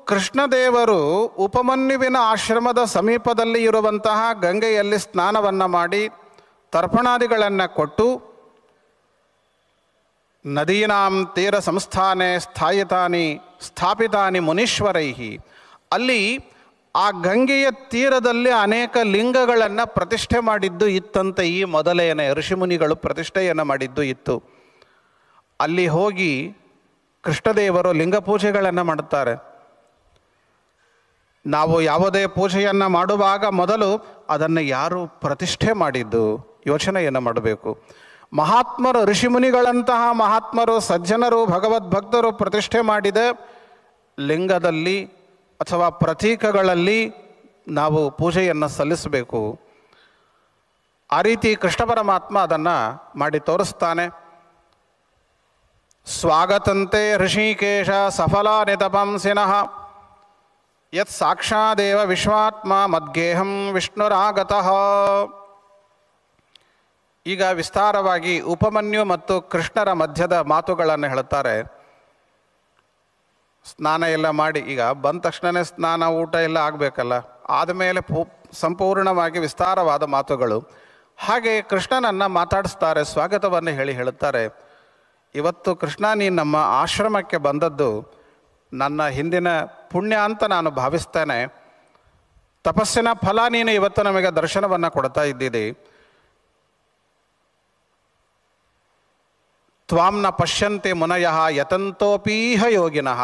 ಕೃಷ್ಣದೇವರು ಉಪಮನ್ಯುವಿನ ಆಶ್ರಮದ ಸಮೀಪದಲ್ಲಿ ಇರುವಂತಹ ಗಂಗೆಯಲ್ಲಿ ಸ್ನಾನವನ್ನು ಮಾಡಿ ತರ್ಪಣಾದಿಗಳನ್ನು ಕೊಟ್ಟು ನದೀನಾಂ ತೀರ ಸಂಸ್ಥಾನೆ ಸ್ಥಾಪಿತಾನಿ ಮುನೀಶ್ವರೈಹಿ, ಅಲ್ಲಿ ಆ ಗಂಗೆಯ ತೀರದಲ್ಲಿ ಅನೇಕ ಲಿಂಗಗಳನ್ನು ಪ್ರತಿಷ್ಠೆ ಮಾಡಿದ್ದು ಇತ್ತಂತೆ. ಈ ಮೊದಲೇನೆ ಋಷಿಮುನಿಗಳು ಪ್ರತಿಷ್ಠೆಯನ್ನು ಮಾಡಿದ್ದು ಇತ್ತು. ಅಲ್ಲಿ ಹೋಗಿ ಕೃಷ್ಣದೇವರು ಲಿಂಗ ಪೂಜೆಗಳನ್ನು ಮಾಡುತ್ತಾರೆ. ನಾವು ಯಾವುದೇ ಪೂಜೆಯನ್ನು ಮಾಡುವಾಗ ಮೊದಲು ಅದನ್ನು ಯಾರು ಪ್ರತಿಷ್ಠೆ ಮಾಡಿದ್ದು ಯೋಚನೆಯನ್ನು ಮಾಡಬೇಕು. ಮಹಾತ್ಮರು, ಋಷಿಮುನಿಗಳಂತಹ ಮಹಾತ್ಮರು, ಸಜ್ಜನರು, ಭಗವದ್ಭಕ್ತರು ಪ್ರತಿಷ್ಠೆ ಮಾಡಿದ ಲಿಂಗದಲ್ಲಿ ಅಥವಾ ಪ್ರತೀಕಗಳಲ್ಲಿ ನಾವು ಪೂಜೆಯನ್ನು ಸಲ್ಲಿಸಬೇಕು. ಆ ರೀತಿ ಕೃಷ್ಣ ಪರಮಾತ್ಮ ಅದನ್ನು ಮಾಡಿ ತೋರಿಸ್ತಾನೆ. ಸ್ವಾಗತಂತೆ ಋಷಿಕೇಶ ಸಫಲಾನಿ ತಪಂಸಿನಃ ಯತ್ ಸಾಕ್ಷಾದೇವ ವಿಶ್ವಾತ್ಮ ಮದ್ಗೇಹಂ ವಿಷ್ಣುರಾಗತಃ. ಈಗ ವಿಸ್ತಾರವಾಗಿ ಉಪಮನ್ಯು ಮತ್ತು ಕೃಷ್ಣರ ಮಧ್ಯದ ಮಾತುಗಳನ್ನು ಹೇಳ್ತಾರೆ. ಸ್ನಾನ ಎಲ್ಲ ಮಾಡಿ, ಈಗ ಬಂದ ತಕ್ಷಣವೇ ಸ್ನಾನ ಊಟ ಎಲ್ಲ ಆಗಬೇಕಲ್ಲ, ಆದಮೇಲೆ ಸಂಪೂರ್ಣವಾಗಿ ವಿಸ್ತಾರವಾದ ಮಾತುಗಳು. ಹಾಗೆ ಕೃಷ್ಣನನ್ನು ಮಾತಾಡಿಸ್ತಾರೆ, ಸ್ವಾಗತವನ್ನು ಹೇಳುತ್ತಾರೆ. ಇವತ್ತು ಕೃಷ್ಣ, ನೀನು ನಮ್ಮ ಆಶ್ರಮಕ್ಕೆ ಬಂದದ್ದು ನನ್ನ ಹಿಂದಿನ ಪುಣ್ಯ ಅಂತ ನಾನು ಭಾವಿಸ್ತೇನೆ. ತಪಸ್ಸಿನ ಫಲ ನೀನು ಇವತ್ತು ನಮಗೆ ದರ್ಶನವನ್ನು ಕೊಡ್ತಾ ಇದ್ದೀರಿ. ತ್ವಾಂನ ಪಶ್ಯಂತೆ ಮುನಯಃ ಯತಂತೋಪೀಹ ಯೋಗಿನಃ.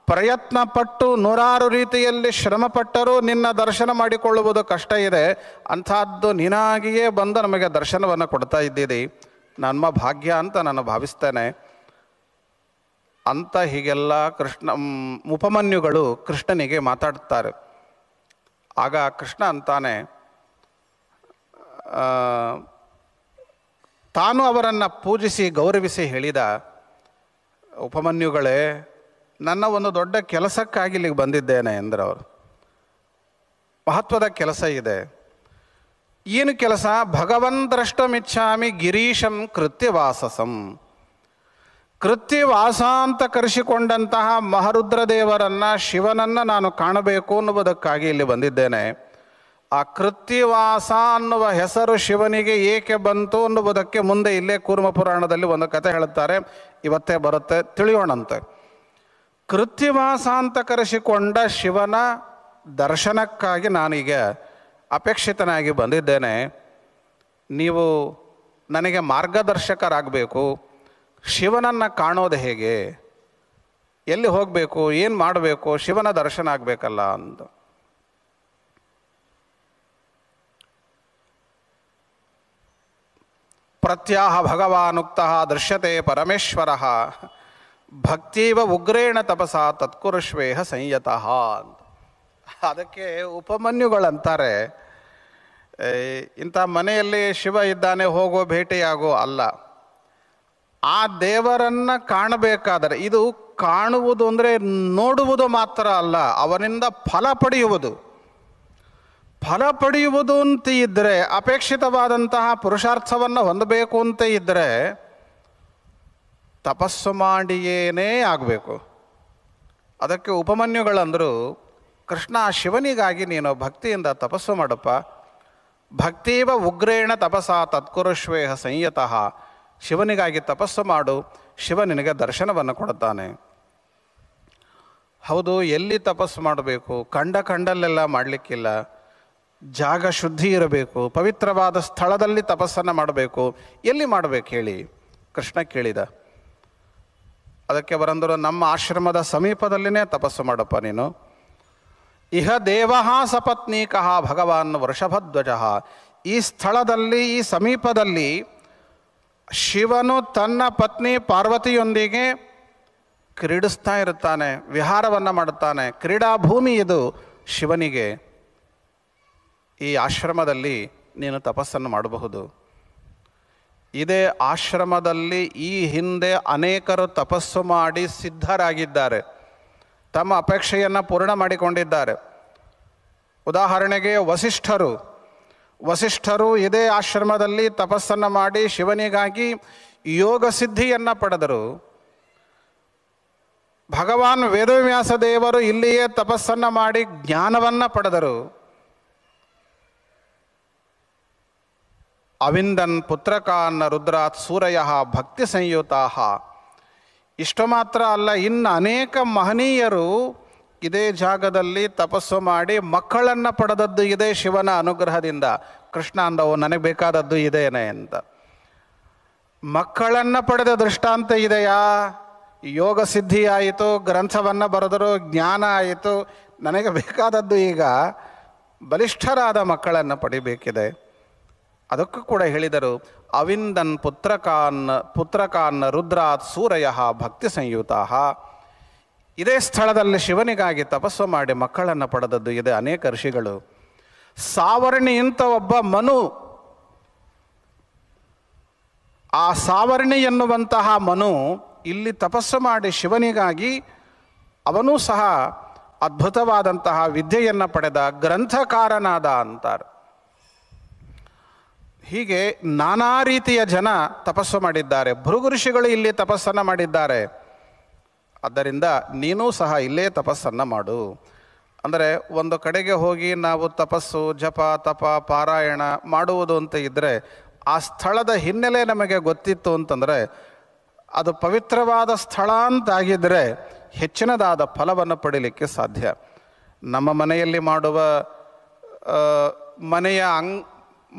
ಪ್ರಯತ್ನಪಟ್ಟು ನೂರಾರು ರೀತಿಯಲ್ಲಿ ಶ್ರಮಪಟ್ಟರೂ ನಿನ್ನ ದರ್ಶನ ಮಾಡಿಕೊಳ್ಳುವುದು ಕಷ್ಟ ಇದೆ. ಅಂಥದ್ದು ನೀನಾಗಿಯೇ ಬಂದು ನಮಗೆ ದರ್ಶನವನ್ನು ಕೊಡ್ತಾ ಇದ್ದೀರಿ. ನಮ್ಮ ಭಾಗ್ಯ ಅಂತ ನಾನು ಭಾವಿಸ್ತೇನೆ ಅಂತ ಹೀಗೆಲ್ಲ ಉಪಮನ್ಯುಗಳು ಕೃಷ್ಣನಿಗೆ ಮಾತಾಡ್ತಾರೆ. ಆಗ ಕೃಷ್ಣ ಅಂತಾನೆ, ತಾನು ಅವರನ್ನು ಪೂಜಿಸಿ ಗೌರವಿಸಿ ಹೇಳಿದ, ಉಪಮನ್ಯುಗಳೇ, ನನ್ನ ಒಂದು ದೊಡ್ಡ ಕೆಲಸಕ್ಕಾಗಿ ಇಲ್ಲಿಗೆ ಬಂದಿದ್ದೇನೆ ಎಂದರು. ಅವರು ಮಹತ್ವದ ಕೆಲಸ ಇದೆ. ಏನು ಕೆಲಸ? ಭಗವನ್ ದ್ರಷ್ಟುಮಿಚ್ಛಾಮಿ ಗಿರೀಶಂ ಕೃತ್ಯವಾಸಸಂ. ಕೃತ್ಯವಾಸ ಅಂತ ಕರೆಸಿಕೊಂಡಂತಹ ಮಹಾರುದ್ರದೇವರನ್ನು, ಶಿವನನ್ನು ನಾನು ಕಾಣಬೇಕು ಅನ್ನುವುದಕ್ಕಾಗಿ ಇಲ್ಲಿ ಬಂದಿದ್ದೇನೆ. ಆ ಕೃತ್ಯವಾಸ ಅನ್ನುವ ಹೆಸರು ಶಿವನಿಗೆ ಏಕೆ ಬಂತು ಅನ್ನುವುದಕ್ಕೆ ಮುಂದೆ ಇಲ್ಲೇ ಕೂರ್ಮ ಪುರಾಣದಲ್ಲಿ ಒಂದು ಕಥೆ ಹೇಳುತ್ತಾರೆ. ಇವತ್ತೇ ಬರುತ್ತೆ, ತಿಳಿಯೋಣಂತೆ. ಕೃತ್ಯವಾಸ ಅಂತ ಕರೆಸಿಕೊಂಡ ಶಿವನ ದರ್ಶನಕ್ಕಾಗಿ ನಾನೀಗ ಅಪೇಕ್ಷಿತನಾಗಿ ಬಂದಿದ್ದೇನೆ. ನೀವು ನನಗೆ ಮಾರ್ಗದರ್ಶಕರಾಗಬೇಕು. ಶಿವನನ್ನು ಕಾಣೋದು ಹೇಗೆ, ಎಲ್ಲಿ ಹೋಗಬೇಕು, ಏನು ಮಾಡಬೇಕು, ಶಿವನ ದರ್ಶನ ಆಗಬೇಕಲ್ಲ ಅಂತ. ಪ್ರತ್ಯಾಹ ಭಗವಾನುಕ್ತಃ ದೃಶ್ಯತೆ ಪರಮೇಶ್ವರಃ ಭಕ್ತೀವ ಉಗ್ರೇಣ ತಪಸಾ ತತ್ಕುರುಷ್ವೇಹ ಸಂಯತಃ ಅಂತ. ಅದಕ್ಕೆ ಉಪಮನ್ಯುಗಳಂತಾರೆ, ಇಂಥ ಮನೆಯಲ್ಲಿ ಶಿವ ಇದ್ದಾನೆ, ಹೋಗೋ ಭೇಟಿಯಾಗೋ ಅಲ್ಲ. ಆ ದೇವರನ್ನು ಕಾಣಬೇಕಾದರೆ, ಇದು ಕಾಣುವುದು ಅಂದರೆ ನೋಡುವುದು ಮಾತ್ರ ಅಲ್ಲ, ಅವನಿಂದ ಫಲ ಪಡೆಯುವುದು. ಫಲ ಪಡೆಯುವುದು ಅಂತ ಇದ್ದರೆ, ಅಪೇಕ್ಷಿತವಾದಂತಹ ಪುರುಷಾರ್ಥವನ್ನು ಹೊಂದಬೇಕು ಅಂತ ಇದ್ದರೆ ತಪಸ್ಸು ಮಾಡಿಯೇನೇ ಆಗಬೇಕು. ಅದಕ್ಕೆ ಉಪಮನ್ಯುಗಳಂದರು, ಕೃಷ್ಣ, ಶಿವನಿಗಾಗಿ ನೀನು ಭಕ್ತಿಯಿಂದ ತಪಸ್ಸು ಮಾಡಪ್ಪ. ಭಕ್ತೀವ ಉಗ್ರೇಣ ತಪಸಾ ತತ್ಕುರುಷ್ವೇಹ ಸಂಯತಃ. ಶಿವನಿಗಾಗಿ ತಪಸ್ಸು ಮಾಡು, ಶಿವ ನಿನಗೆ ದರ್ಶನವನ್ನು ಕೊಡುತ್ತಾನೆ. ಹೌದು, ಎಲ್ಲಿ ತಪಸ್ಸು ಮಾಡಬೇಕು? ಕಂಡಲ್ಲೆಲ್ಲ ಮಾಡಲಿಕ್ಕಿಲ್ಲ. ಜಾಗ ಶುದ್ಧಿ ಇರಬೇಕು, ಪವಿತ್ರವಾದ ಸ್ಥಳದಲ್ಲಿ ತಪಸ್ಸನ್ನು ಮಾಡಬೇಕು. ಎಲ್ಲಿ ಮಾಡಬೇಕು ಹೇಳಿ? ಕೃಷ್ಣ ಕೇಳಿದ. ಅದಕ್ಕೆ ಬರಂದರು, ನಮ್ಮ ಆಶ್ರಮದ ಸಮೀಪದಲ್ಲಿನೇ ತಪಸ್ಸು ಮಾಡಪ್ಪ ನೀನು. ಇಹ ದೇವಃ ಸಪತ್ನೀಕಃ ಭಗವಾನ್ ವೃಷಭಧ್ವಜಃ. ಈ ಸ್ಥಳದಲ್ಲಿ, ಈ ಸಮೀಪದಲ್ಲಿ ಶಿವನು ತನ್ನ ಪತ್ನಿ ಪಾರ್ವತಿಯೊಂದಿಗೆ ಕ್ರೀಡಿಸ್ತಾ ಇರುತ್ತಾನೆ, ವಿಹಾರವನ್ನು ಮಾಡುತ್ತಾನೆ. ಕ್ರೀಡಾಭೂಮಿ ಇದು ಶಿವನಿಗೆ. ಈ ಆಶ್ರಮದಲ್ಲಿ ನೀನು ತಪಸ್ಸನ್ನು ಮಾಡಬಹುದು. ಇದೇ ಆಶ್ರಮದಲ್ಲಿ ಈ ಹಿಂದೆ ಅನೇಕರು ತಪಸ್ಸು ಮಾಡಿ ಸಿದ್ಧರಾಗಿದ್ದಾರೆ, ತಮ್ಮ ಅಪೇಕ್ಷೆಯನ್ನು ಪೂರ್ಣ ಮಾಡಿಕೊಂಡಿದ್ದಾರೆ. ಉದಾಹರಣೆಗೆ ವಸಿಷ್ಠರು ಇದೇ ಆಶ್ರಮದಲ್ಲಿ ತಪಸ್ಸನ್ನು ಮಾಡಿ ಶಿವನಿಗಾಗಿ ಯೋಗ ಸಿದ್ಧಿಯನ್ನು ಪಡೆದರು. ಭಗವಾನ್ ವೇದವ್ಯಾಸ ದೇವರು ಇಲ್ಲಿಯೇ ತಪಸ್ಸನ್ನು ಮಾಡಿ ಜ್ಞಾನವನ್ನು ಪಡೆದರು. ಅವಿಂದನ್ ಪುತ್ರಕಾನ್ನ ರುದ್ರಾತ್ ಸೂರಯ ಭಕ್ತಿ ಸಂಯುತಾ. ಇಷ್ಟು ಮಾತ್ರ ಅಲ್ಲ, ಇನ್ನು ಅನೇಕ ಮಹನೀಯರು ಇದೇ ಜಾಗದಲ್ಲಿ ತಪಸ್ಸು ಮಾಡಿ ಮಕ್ಕಳನ್ನು ಪಡೆದದ್ದು ಇದೆ ಶಿವನ ಅನುಗ್ರಹದಿಂದ. ಕೃಷ್ಣ ಅಂದವು ನನಗೆ ಬೇಕಾದದ್ದು ಇದೇನೆ ಅಂತ. ಮಕ್ಕಳನ್ನು ಪಡೆದ ದೃಷ್ಟಾಂತ ಇದೆಯಾ? ಯೋಗ ಸಿದ್ಧಿ ಆಯಿತು, ಗ್ರಂಥವನ್ನು ಬರೆದರು, ಜ್ಞಾನ ಆಯಿತು. ನನಗೆ ಬೇಕಾದದ್ದು ಈಗ ಬಲಿಷ್ಠರಾದ ಮಕ್ಕಳನ್ನು ಪಡಿಬೇಕಿದೆ. ಅದಕ್ಕೂ ಕೂಡ ಹೇಳಿದರು, ಅವಿಂದನ್ ಪುತ್ರಕಾನ್ನ ರುದ್ರಾತ್ ಸೂರಯ ಭಕ್ತಿ ಸಂಯುತಾ. ಇದೇ ಸ್ಥಳದಲ್ಲಿ ಶಿವನಿಗಾಗಿ ತಪಸ್ಸು ಮಾಡಿ ಮಕ್ಕಳನ್ನು ಪಡೆದದ್ದು ಇದೆ ಅನೇಕ ಋಷಿಗಳು. ಸಾವರ್ಣಿ ಅಂತ ಒಬ್ಬ ಮನು, ಆ ಸಾವರ್ಣಿ ಎನ್ನುವಂತಹ ಮನು ಇಲ್ಲಿ ತಪಸ್ಸು ಮಾಡಿ ಶಿವನಿಗಾಗಿ ಅವನೂ ಸಹ ಅದ್ಭುತವಾದಂತಹ ವಿದ್ಯೆಯನ್ನು ಪಡೆದ ಗ್ರಂಥಕಾರನಾದ ಅಂತಾರೆ. ಹೀಗೆ ನಾನಾ ರೀತಿಯ ಜನ ತಪಸ್ಸು ಮಾಡಿದ್ದಾರೆ. ಭೃಗು ಋಷಿಗಳು ಇಲ್ಲಿ ತಪಸ್ಸನ್ನು ಮಾಡಿದ್ದಾರೆ. ಆದ್ದರಿಂದ ನೀನೂ ಸಹ ಇಲ್ಲೇ ತಪಸ್ಸನ್ನು ಮಾಡು. ಅಂದರೆ ಒಂದು ಕಡೆಗೆ ಹೋಗಿ ನಾವು ತಪಸ್ಸು, ಜಪ, ತಪ, ಪಾರಾಯಣ ಮಾಡುವುದು ಅಂತ ಇದ್ದರೆ ಆ ಸ್ಥಳದ ಹಿನ್ನೆಲೆ ನಮಗೆ ಗೊತ್ತಿತ್ತು ಅಂತಂದರೆ, ಅದು ಪವಿತ್ರವಾದ ಸ್ಥಳ ಅಂತಾಗಿದ್ದರೆ ಹೆಚ್ಚಿನದಾದ ಫಲವನ್ನು ಪಡೀಲಿಕ್ಕೆ ಸಾಧ್ಯ. ನಮ್ಮ ಮನೆಯಲ್ಲಿ ಮಾಡುವ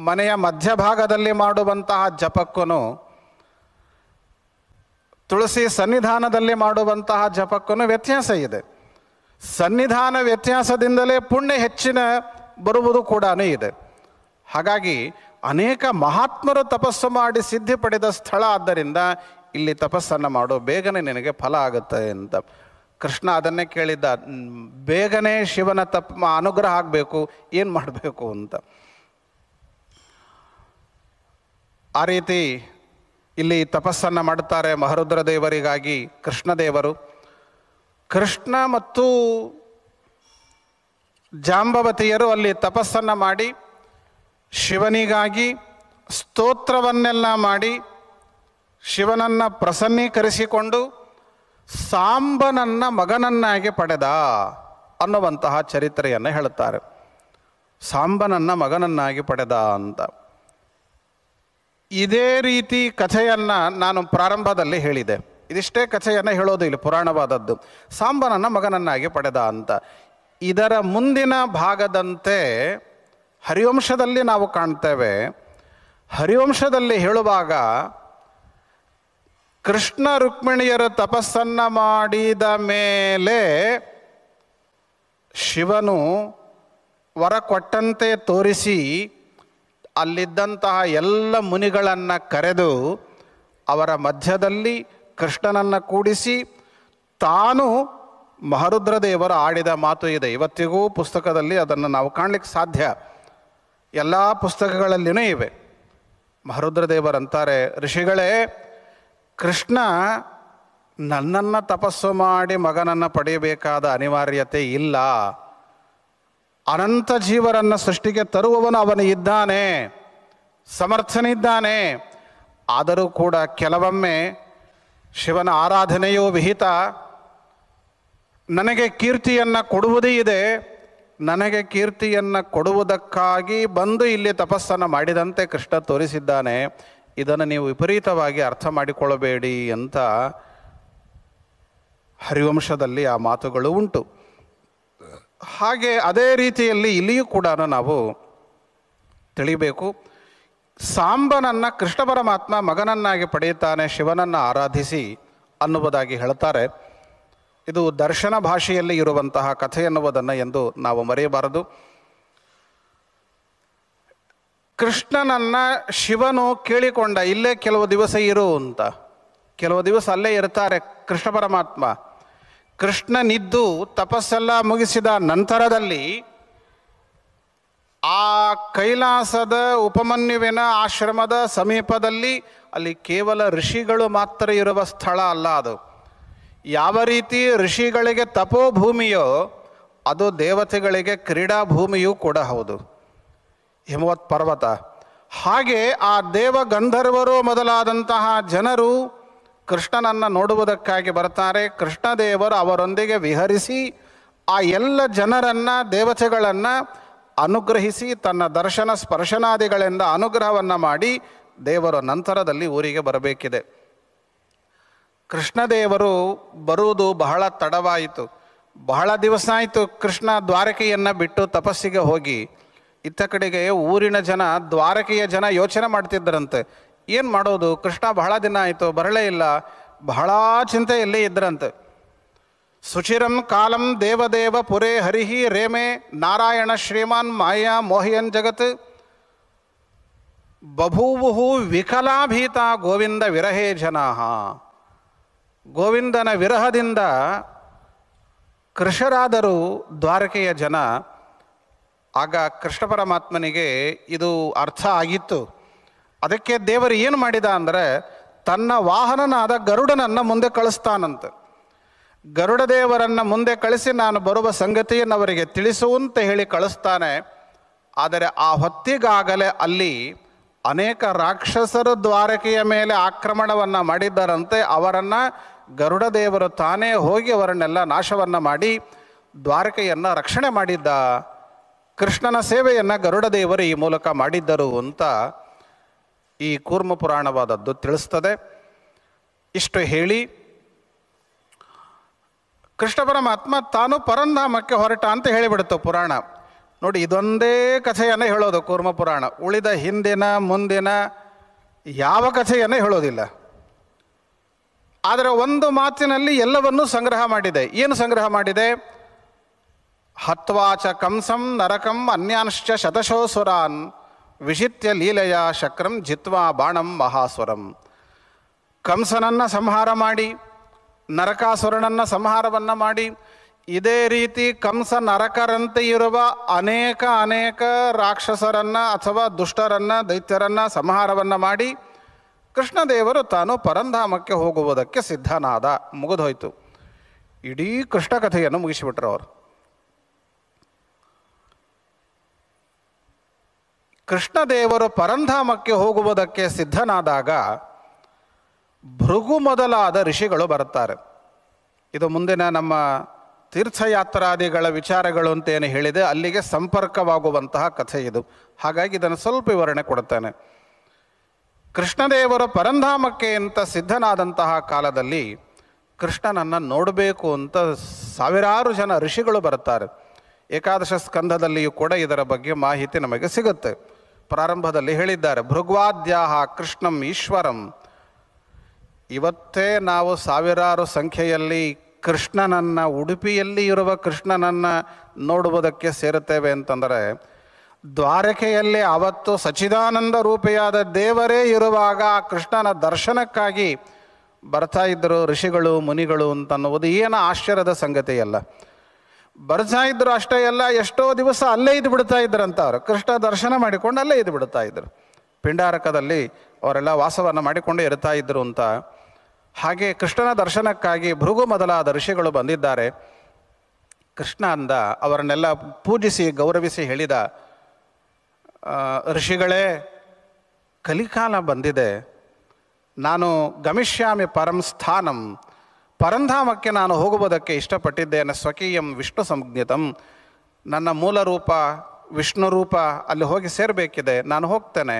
ಮನೆಯ ಮಧ್ಯಭಾಗದಲ್ಲಿ ಮಾಡುವಂತಹ ಜಪಕ್ಕೂ ತುಳಸಿ ಸನ್ನಿಧಾನದಲ್ಲಿ ಮಾಡುವಂತಹ ಜಪಕ್ಕೂ ವ್ಯತ್ಯಾಸ ಇದೆ. ಸನ್ನಿಧಾನ ವ್ಯತ್ಯಾಸದಿಂದಲೇ ಪುಣ್ಯ ಹೆಚ್ಚಿನ ಬರುವುದು ಕೂಡ ಇದೆ. ಹಾಗಾಗಿ ಅನೇಕ ಮಹಾತ್ಮರು ತಪಸ್ಸು ಮಾಡಿ ಸಿದ್ಧಿ ಪಡೆದ ಸ್ಥಳ ಆದ್ದರಿಂದ ಇಲ್ಲಿ ತಪಸ್ಸನ್ನು ಮಾಡು, ಬೇಗನೆ ನಿನಗೆ ಫಲ ಆಗುತ್ತೆ ಅಂತ. ಕೃಷ್ಣ ಅದನ್ನೇ ಕೇಳಿದ್ದ, ಬೇಗನೆ ಶಿವನ ಅನುಗ್ರಹ ಆಗಬೇಕು, ಏನು ಮಾಡಬೇಕು ಅಂತ. ಆ ರೀತಿ ಇಲ್ಲಿ ತಪಸ್ಸನ್ನು ಮಾಡುತ್ತಾರೆ ಮಹರುದ್ರ ದೇವರಿಗಾಗಿ ಕೃಷ್ಣದೇವರು. ಕೃಷ್ಣ ಮತ್ತು ಜಾಂಬವತಿಯರು ಅಲ್ಲಿ ತಪಸ್ಸನ್ನು ಮಾಡಿ ಶಿವನಿಗಾಗಿ ಸ್ತೋತ್ರವನ್ನೆಲ್ಲ ಮಾಡಿ ಶಿವನನ್ನು ಪ್ರಸನ್ನೀಕರಿಸಿಕೊಂಡು ಸಾಂಬನನ್ನು ಮಗನನ್ನಾಗಿ ಪಡೆದ ಅನ್ನುವಂತಹ ಚರಿತ್ರೆಯನ್ನು ಹೇಳುತ್ತಾರೆ. ಸಾಂಬನನ್ನು ಮಗನನ್ನಾಗಿ ಪಡೆದ ಅಂತ. ಇದೇ ರೀತಿ ಕಥೆಯನ್ನು ನಾನು ಪ್ರಾರಂಭದಲ್ಲಿ ಹೇಳಿದೆ. ಇದಿಷ್ಟೇ ಕಥೆಯನ್ನು ಹೇಳೋದು ಇಲ್ಲಿ ಪುರಾಣವಾದದ್ದು. ಸಾಂಬನನ್ನು ಮಗನನ್ನಾಗಿ ಪಡೆದ ಅಂತ. ಇದರ ಮುಂದಿನ ಭಾಗದಂತೆ ಹರಿವಂಶದಲ್ಲಿ ನಾವು ಕಾಣ್ತೇವೆ. ಹರಿವಂಶದಲ್ಲಿ ಹೇಳುವಾಗ ಕೃಷ್ಣ ರುಕ್ಮಿಣಿಯರು ತಪಸ್ಸನ್ನು ಮಾಡಿದ ಮೇಲೆ ಶಿವನು ವರ ಕೊಟ್ಟಂತೆ ತೋರಿಸಿ ಅಲ್ಲಿದ್ದಂತಹ ಎಲ್ಲ ಮುನಿಗಳನ್ನು ಕರೆದು ಅವರ ಮಧ್ಯದಲ್ಲಿ ಕೃಷ್ಣನನ್ನು ಕೂಡಿಸಿ ತಾನು ಮಹರುದ್ರ ದೇವರು ಆಡಿದ ಮಾತು ಇದೆ. ಇವತ್ತಿಗೂ ಪುಸ್ತಕದಲ್ಲಿ ಅದನ್ನು ನಾವು ಕಾಣಲಿಕ್ಕೆ ಸಾಧ್ಯ. ಎಲ್ಲ ಪುಸ್ತಕಗಳಲ್ಲಿಯೂ ಇವೆ. ಮಹರುದ್ರ ದೇವರಂತಾರೆ, ಋಷಿಗಳೇ, ಕೃಷ್ಣ ನನ್ನನ್ನು ತಪಸ್ಸು ಮಾಡಿ ಮಗನನ್ನು ಪಡೆಯಬೇಕಾದ ಅನಿವಾರ್ಯತೆ ಇಲ್ಲ. ಅನಂತ ಜೀವರನ್ನು ಸೃಷ್ಟಿಗೆ ತರುವವನು ಅವನು ಇದ್ದಾನೆ, ಸಮರ್ಥನಿದ್ದಾನೆ. ಆದರೂ ಕೂಡ ಕೆಲವೊಮ್ಮೆ ಶಿವನ ಆರಾಧನೆಯೂ ವಿಹಿತ. ನನಗೆ ಕೀರ್ತಿಯನ್ನು ಕೊಡುವುದೇ ಇದೆ. ನನಗೆ ಕೀರ್ತಿಯನ್ನು ಕೊಡುವುದಕ್ಕಾಗಿ ಬಂದು ಇಲ್ಲಿ ತಪಸ್ಸನ್ನು ಮಾಡಿದಂತೆ ಕೃಷ್ಣ ತೋರಿಸಿದ್ದಾನೆ. ಇದನ್ನು ನೀವು ವಿಪರೀತವಾಗಿ ಅರ್ಥ ಮಾಡಿಕೊಳ್ಳಬೇಡಿ ಅಂತ ಹರಿವಂಶದಲ್ಲಿ ಆ ಮಾತುಗಳು ಉಂಟು. ಹಾಗೆ ಅದೇ ರೀತಿಯಲ್ಲಿ ಇಲ್ಲಿಯೂ ಕೂಡ ನಾವು ತಿಳಿಬೇಕು. ಸಾಂಬನನ್ನು ಕೃಷ್ಣ ಪರಮಾತ್ಮ ಮಗನನ್ನಾಗಿ ಪಡೆಯುತ್ತಾನೆ ಶಿವನನ್ನು ಆರಾಧಿಸಿ ಅನ್ನುವುದಾಗಿ ಹೇಳ್ತಾರೆ. ಇದು ದರ್ಶನ ಭಾಷೆಯಲ್ಲಿ ಇರುವಂತಹ ಕಥೆ ಎನ್ನುವುದನ್ನು ಎಂದು ನಾವು ಮರೆಯಬಾರದು. ಕೃಷ್ಣನನ್ನು ಶಿವನು ಕೇಳಿಕೊಂಡ, ಇಲ್ಲೇ ಕೆಲವು ದಿವಸ ಇರು ಅಂತ. ಕೆಲವು ದಿವಸ ಅಲ್ಲೇ ಇರ್ತಾರೆ ಕೃಷ್ಣ ಪರಮಾತ್ಮ. ಕೃಷ್ಣನಿದ್ದು ತಪಸ್ಸೆಲ್ಲ ಮುಗಿಸಿದ ನಂತರದಲ್ಲಿ ಆ ಕೈಲಾಸದ ಉಪಮನ್ಯುವಿನ ಆಶ್ರಮದ ಸಮೀಪದಲ್ಲಿ, ಅಲ್ಲಿ ಕೇವಲ ಋಷಿಗಳು ಮಾತ್ರ ಇರುವ ಸ್ಥಳ ಅಲ್ಲ ಅದು. ಯಾವ ರೀತಿ ಋಷಿಗಳಿಗೆ ತಪೋಭೂಮಿಯೋ ಅದು ದೇವತೆಗಳಿಗೆ ಕ್ರೀಡಾ ಭೂಮಿಯೂ ಕೂಡ ಹೌದು, ಹಿಮವತ್ ಪರ್ವತ. ಹಾಗೆ ಆ ದೇವ ಗಂಧರ್ವರು ಮೊದಲಾದಂತಹ ಜನರು ಕೃಷ್ಣನನ್ನು ನೋಡುವುದಕ್ಕಾಗಿ ಬರ್ತಾರೆ. ಕೃಷ್ಣದೇವರು ಅವರೊಂದಿಗೆ ವಿಹರಿಸಿ ಆ ಎಲ್ಲ ಜನರನ್ನು, ದೇವತೆಗಳನ್ನು ಅನುಗ್ರಹಿಸಿ ತನ್ನ ದರ್ಶನ ಸ್ಪರ್ಶನಾದಿಗಳಿಂದ ಅನುಗ್ರಹವನ್ನು ಮಾಡಿ ದೇವರು ನಂತರದಲ್ಲಿ ಊರಿಗೆ ಬರಬೇಕಿದೆ. ಕೃಷ್ಣದೇವರು ಬರುವುದು ಬಹಳ ತಡವಾಯಿತು. ಬಹಳ ದಿವಸ ಆಯಿತು ಕೃಷ್ಣ ದ್ವಾರಕೆಯನ್ನು ಬಿಟ್ಟು ತಪಸ್ಸಿಗೆ ಹೋಗಿ. ಇತ್ತ ಕಡೆಗೆ ಊರಿನ ಜನ, ದ್ವಾರಕೆಯ ಜನ ಯೋಚನೆ ಮಾಡ್ತಿದ್ದರಂತೆ, ಏನು ಮಾಡೋದು, ಕೃಷ್ಣ ಬಹಳ ದಿನ ಆಯಿತು ಬರಲೇ ಇಲ್ಲ, ಬಹಳ ಚಿಂತೆಯಲ್ಲಿ ಇದ್ದರಂತೆ. ಸುಚಿರಂ ಕಾಲಂ ದೇವದೇವ ಪುರೇ ಹರಿಹಿ ರೇಮೆ ನಾರಾಯಣ ಶ್ರೀಮಾನ್ ಮಾಯಾ ಮೋಹಿಯನ್ ಜಗತ್ ಬಭೂವು ವಿಕಲಾಭೀತ ಗೋವಿಂದ ವಿರಹೇ ಜನಾಃ. ಗೋವಿಂದನ ವಿರಹದಿಂದ ಕೃಶರಾದರು ದ್ವಾರಕೆಯ ಜನ. ಆಗ ಕೃಷ್ಣ ಪರಮಾತ್ಮನಿಗೆ ಇದು ಅರ್ಥ ಆಗಿತ್ತು. ಅದಕ್ಕೆ ದೇವರು ಏನು ಮಾಡಿದ ಅಂದರೆ ತನ್ನ ವಾಹನನಾದ ಗರುಡನನ್ನು ಮುಂದೆ ಕಳಿಸ್ತಾನಂತೆ. ಗರುಡ ದೇವರನ್ನು ಮುಂದೆ ಕಳಿಸಿ ನಾನು ಬರುವ ಸಂಗತಿಯನ್ನು ಅವರಿಗೆ ತಿಳಿಸುವಂತೆ ಹೇಳಿ ಕಳಿಸ್ತಾನೆ. ಆದರೆ ಆ ಹೊತ್ತಿಗಾಗಲೇ ಅಲ್ಲಿ ಅನೇಕ ರಾಕ್ಷಸರು ದ್ವಾರಕೆಯ ಮೇಲೆ ಆಕ್ರಮಣವನ್ನು ಮಾಡಿದ್ದರಂತೆ. ಅವರನ್ನು ಗರುಡ ದೇವರು ತಾನೇ ಹೋಗಿ ಅವರನ್ನೆಲ್ಲ ನಾಶವನ್ನು ಮಾಡಿ ದ್ವಾರಕೆಯನ್ನು ರಕ್ಷಣೆ ಮಾಡಿದ್ದ. ಕೃಷ್ಣನ ಸೇವೆಯನ್ನು ಗರುಡ ದೇವರು ಈ ಮೂಲಕ ಮಾಡಿದ್ದರು ಅಂತ ಈ ಕೂರ್ಮ ಪುರಾಣವಾದದ್ದು ತಿಳಿಸ್ತದೆ. ಇಷ್ಟು ಹೇಳಿ ಕೃಷ್ಣ ಪರಮಾತ್ಮ ತಾನು ಪರಂಧಾಮಕ್ಕೆ ಹೊರಟ ಅಂತ ಹೇಳಿಬಿಡ್ತು ಪುರಾಣ. ನೋಡಿ, ಇದೊಂದೇ ಕಥೆಯನ್ನು ಹೇಳೋದು ಕೂರ್ಮ ಪುರಾಣ. ಉಳಿದ ಹಿಂದಿನ ಮುಂದಿನ ಯಾವ ಕಥೆಯನ್ನು ಹೇಳೋದಿಲ್ಲ. ಆದರೆ ಒಂದು ಮಾತಿನಲ್ಲಿ ಎಲ್ಲವನ್ನೂ ಸಂಗ್ರಹ ಮಾಡಿದೆ. ಏನು ಸಂಗ್ರಹ ಮಾಡಿದೆ? ಹತ್ವಾಚ ಕಂಸಂ ನರಕಂ ಅನ್ಯಾಂಶ್ಚ ಶತಶೋಸುರಾನ್ ವಿಜಿತ್ಯ ಲೀಲೆಯ ಶಕ್ರಂ ಜಿತ್ವಾ ಬಾಣಂ ಮಹಾಸುರಂ. ಕಂಸನನ್ನು ಸಂಹಾರ ಮಾಡಿ, ನರಕಾಸುರನನ್ನು ಸಂಹಾರವನ್ನು ಮಾಡಿ, ಇದೇ ರೀತಿ ಕಂಸ ನರಕರಂತೆ ಇರುವ ಅನೇಕ ರಾಕ್ಷಸರನ್ನು ಅಥವಾ ದುಷ್ಟರನ್ನು, ದೈತ್ಯರನ್ನು ಸಂಹಾರವನ್ನು ಮಾಡಿ ಕೃಷ್ಣದೇವರು ತಾನು ಪರಂಧಾಮಕ್ಕೆ ಹೋಗುವುದಕ್ಕೆ ಸಿದ್ಧನಾದ. ಮುಗಿದೋಯ್ತು. ಇಡೀ ಕೃಷ್ಣ ಕಥೆಯನ್ನು ಮುಗಿಸಿಬಿಟ್ರು ಅವರು. ಕೃಷ್ಣದೇವರು ಪರಂಧಾಮಕ್ಕೆ ಹೋಗುವುದಕ್ಕೆ ಸಿದ್ಧನಾದಾಗ ಭೃಗು ಮೊದಲಾದ ಋಷಿಗಳು ಬರುತ್ತಾರೆ. ಇದು ಮುಂದಿನ ನಮ್ಮ ತೀರ್ಥಯಾತ್ರಾದಿಗಳ ವಿಚಾರಗಳು ಅಂತೇನು ಹೇಳಿದೆ ಅಲ್ಲಿಗೆ ಸಂಪರ್ಕವಾಗುವಂತಹ ಕಥೆ ಇದು. ಹಾಗಾಗಿ ಇದನ್ನು ಸ್ವಲ್ಪ ವಿವರಣೆ ಕೊಡುತ್ತೇನೆ. ಕೃಷ್ಣದೇವರು ಪರಂಧಾಮಕ್ಕೆ ಅಂತ ಸಿದ್ಧನಾದಂತಹ ಕಾಲದಲ್ಲಿ ಕೃಷ್ಣನನ್ನು ನೋಡಬೇಕು ಅಂತ ಸಾವಿರಾರು ಜನ ಋಷಿಗಳು ಬರುತ್ತಾರೆ. ಏಕಾದಶ ಸ್ಕಂಧದಲ್ಲಿಯೂ ಕೂಡ ಇದರ ಬಗ್ಗೆ ಮಾಹಿತಿ ನಮಗೆ ಸಿಗುತ್ತೆ. ಪ್ರಾರಂಭದಲ್ಲಿ ಹೇಳಿದ್ದಾರೆ, ಭೃಗ್ವಾದ್ಯಾಹ ಕೃಷ್ಣಂ ಈಶ್ವರಂ. ಇವತ್ತೇ ನಾವು ಸಾವಿರಾರು ಸಂಖ್ಯೆಯಲ್ಲಿ ಕೃಷ್ಣನನ್ನು, ಉಡುಪಿಯಲ್ಲಿ ಇರುವ ಕೃಷ್ಣನನ್ನು ನೋಡುವುದಕ್ಕೆ ಸೇರುತ್ತೇವೆ ಅಂತಂದರೆ, ದ್ವಾರಕೆಯಲ್ಲಿ ಅವತ್ತು ಸಚ್ಚಿದಾನಂದ ರೂಪಿಯಾದ ದೇವರೇ ಇರುವಾಗ ಆ ಕೃಷ್ಣನ ದರ್ಶನಕ್ಕಾಗಿ ಬರ್ತಾ ಇದ್ದರು ಋಷಿಗಳು, ಮುನಿಗಳು ಅಂತನ್ನುವುದು ಏನು ಆಶ್ಚರ್ಯದ ಸಂಗತಿಯಲ್ಲ. ಬರ್ತಾ ಇದ್ರು ಅಷ್ಟೇ ಅಲ್ಲ, ಎಷ್ಟೋ ದಿವಸ ಅಲ್ಲೇ ಇದ್ದು ಬಿಡ್ತಾ ಇದ್ರಂತ. ಅವರು ಕೃಷ್ಣ ದರ್ಶನ ಮಾಡಿಕೊಂಡು ಅಲ್ಲೇ ಇದ್ದು ಬಿಡ್ತಾ ಇದ್ರು. ಪಿಂಡಾರಕದಲ್ಲಿ ಅವರೆಲ್ಲ ವಾಸವನ್ನು ಮಾಡಿಕೊಂಡು ಇರ್ತಾ ಇದ್ರು ಅಂತ. ಹಾಗೆ ಕೃಷ್ಣನ ದರ್ಶನಕ್ಕಾಗಿ ಭೃಗು ಮೊದಲಾದ ಋಷಿಗಳು ಬಂದಿದ್ದಾರೆ. ಕೃಷ್ಣ ಅಂದ, ಅವರನ್ನೆಲ್ಲ ಪೂಜಿಸಿ ಗೌರವಿಸಿ ಹೇಳಿದ, ಋಷಿಗಳೇ, ಕಲಿಕಾಲ ಬಂದಿದೆ, ನಾನು ಗಮಿಷ್ಯಾಮಿ ಪರಂ ಸ್ಥಾನಂ, ಪರಂಧಾಮಕ್ಕೆ ನಾನು ಹೋಗುವುದಕ್ಕೆ ಇಷ್ಟಪಟ್ಟಿದ್ದೇನೆ. ಸ್ವಕೀಯಂ ವಿಷ್ಣು ಸಂಜ್ಞಿತಂ, ನನ್ನ ಮೂಲ ರೂಪ ವಿಷ್ಣು ರೂಪ ಅಲ್ಲಿ ಹೋಗಿ ಸೇರಬೇಕಿದೆ, ನಾನು ಹೋಗ್ತೇನೆ.